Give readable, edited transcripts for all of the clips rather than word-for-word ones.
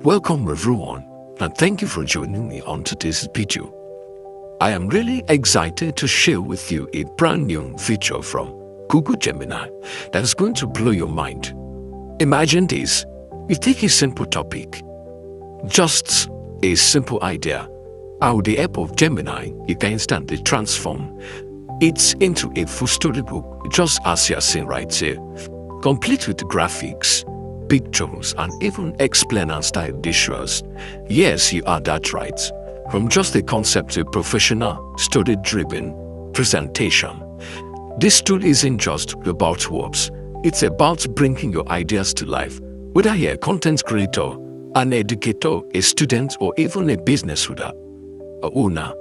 Welcome everyone, and thank you for joining me on today's video. I am really excited to share with you a brand new feature from Google Gemini that is going to blow your mind. Imagine this: you take a simple topic, just a simple idea, and with the help of Gemini, you can instantly transform it into a full storybook, just as you are seeing right here, complete with graphics, pictures, and even explain and style visuals. Yes, you are that right. From just a concept to a professional, story-driven presentation. This tool isn't just about words. It's about bringing your ideas to life. Whether you're a content creator, an educator, a student, or even a business owner,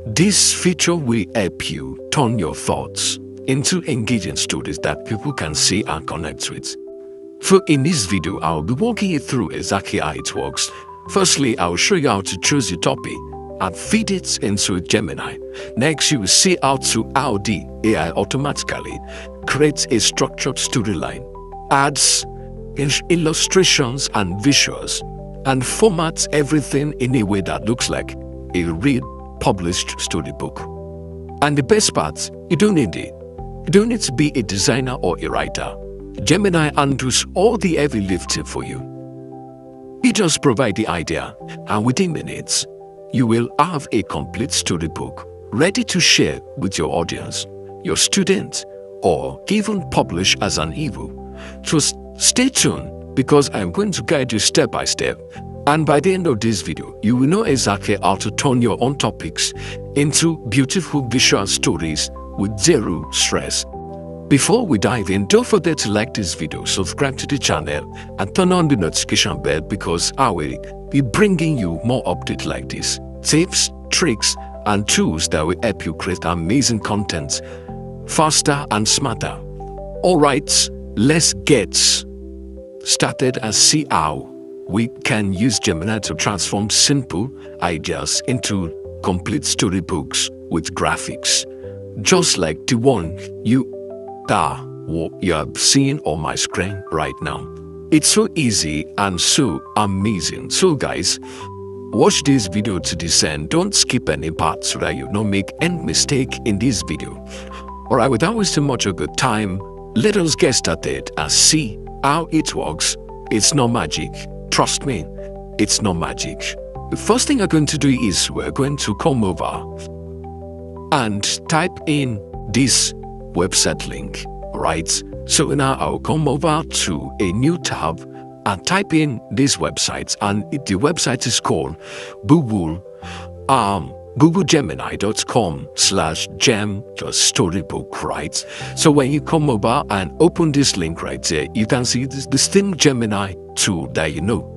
this feature will help you turn your thoughts into engaging stories that people can see and connect with. So in this video, I'll be walking you through exactly how it works. Firstly, I'll show you how to choose your topic and feed it into Gemini. Next, you will see how the AI automatically creates a structured storyline, adds illustrations and visuals, and formats everything in a way that looks like a real published storybook. And the best part, you don't need it. You don't need to be a designer or a writer. Gemini handles all the heavy lifting for you. You just provide the idea, and within minutes, you will have a complete storybook ready to share with your audience, your students, or even publish as an ebook. So stay tuned, because I'm going to guide you step by step. And by the end of this video, you will know exactly how to turn your own topics into beautiful visual stories with zero stress. Before we dive in, don't forget to like this video, subscribe to the channel, and turn on the notification bell, because I will be bringing you more updates like this. Tips, tricks, and tools that will help you create amazing content faster and smarter. Alright, let's get started and see how we can use Gemini to transform simple ideas into complete storybooks with graphics, just like the one you are seeing on my screen right now. It's so easy and so amazing. So guys, watch this video to the end. Don't skip any parts so that you don't make any mistake in this video. Alright, without wasting much of your time, let us get started and see how it works. It's not magic. Trust me, it's not magic. The first thing I'm going to do is we're going to come over and type in this website link, right? So now I'll come over to a new tab and type in this website, and the website is called googlegemini.com/gem-storybook, right? So when you come over and open this link right there, you can see this, the same Gemini tool that you know.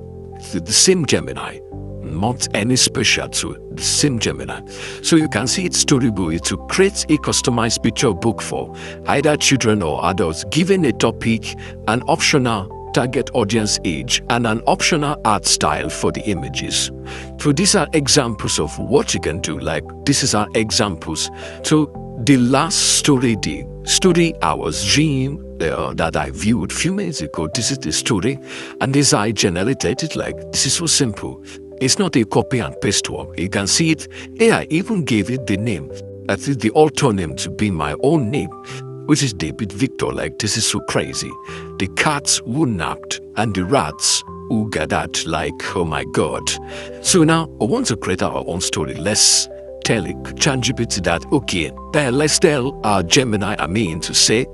The same Gemini, not any special tool, the same Gemini. So you can see it's Storybook to create a customized picture book for either children or adults, given a topic, an optional target audience age, and an optional art style for the images. So these are examples of what you can do. Like, this is our examples. So the last story, the story I was dreaming that I viewed a few minutes ago, this is the story, and this I generated it. Like, this is so simple. It's not a copy and paste work. You can see it. AI even gave it the name. That is the author name to be my own name, which is David Victor. Like, this is so crazy. The cats who napped and the rats who gathered. Like, oh my god. So now I want to create our own story. Let's tell ChatGPT that, okay, then let's tell our Gemini, to say,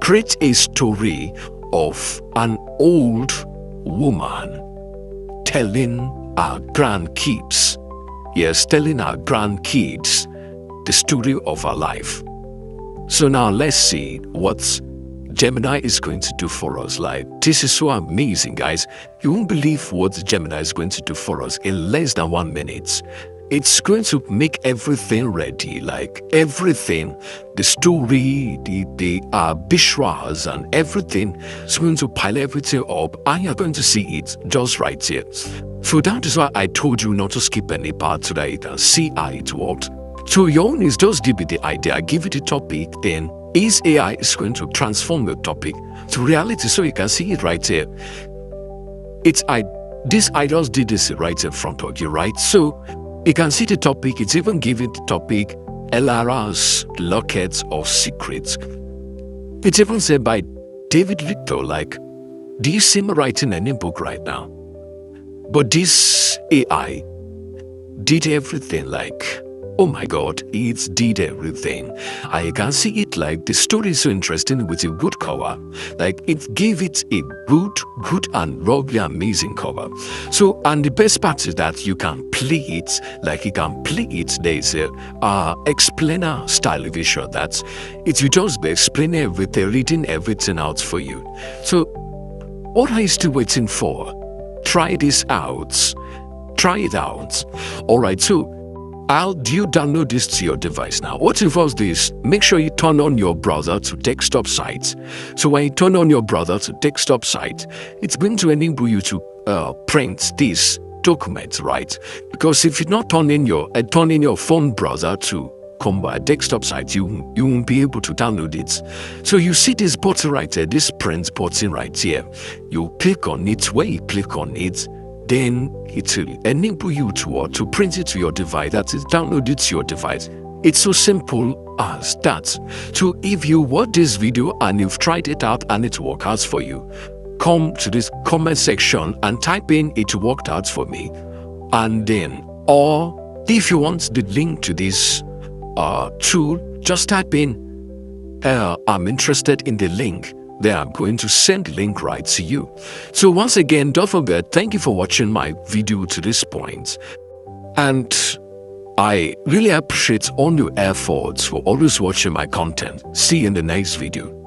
create a story of an old woman telling our grandkids, telling our grandkids the story of our life. So now let's see what Gemini is going to do for us. Like, this is so amazing, guys. You won't believe what Gemini is going to do for us in less than 1 minute. It's going to make everything ready, like everything, the story, the visuals and everything. It's going to pile everything up, and you're going to see it just right here. So that is why I told you not to skip any part so that you can see how it worked. So your own is just give it the idea, give it the topic, then his AI is going to transform the topic to reality, so you can see it right here. It's This I just did this right in front of you, right? So you can see the topic. It's even giving the topic LRRs, lockets or secrets. It's even said by David Victor, like, do you see me writing any book right now? But this AI did everything, like, oh my god, it did everything. I can see it, like, the story is so interesting with a good cover. Like, it gave it a good and really amazing cover. So, and the best part is that you can play it, like you can play it. There's a explainer style vision that it will just be explaining everything, reading everything out for you. So, what are you still waiting for? Try this out. Try it out. Alright, so how do you download this to your device now? What involves this? Make sure you turn on your browser to desktop site. So when you turn on your browser to desktop site, it's going to enable you to print this document, right? Because if you're not turning your phone browser to come by desktop site, you won't be able to download it. So you see this button right there, this print button right here. You click on it. When you click on it, then it will enable you to print it to your device, that is, download it to your device. It's so simple as that. So if you watch this video and you've tried it out and it worked out for you, come to this comment section and type in "it worked out for me," and then, or if you want the link to this tool, just type in "I'm interested in the link." Then I'm going to send the link right to you. So once again, don't forget, thank you for watching my video to this point. And I really appreciate all your efforts for always watching my content. See you in the next video.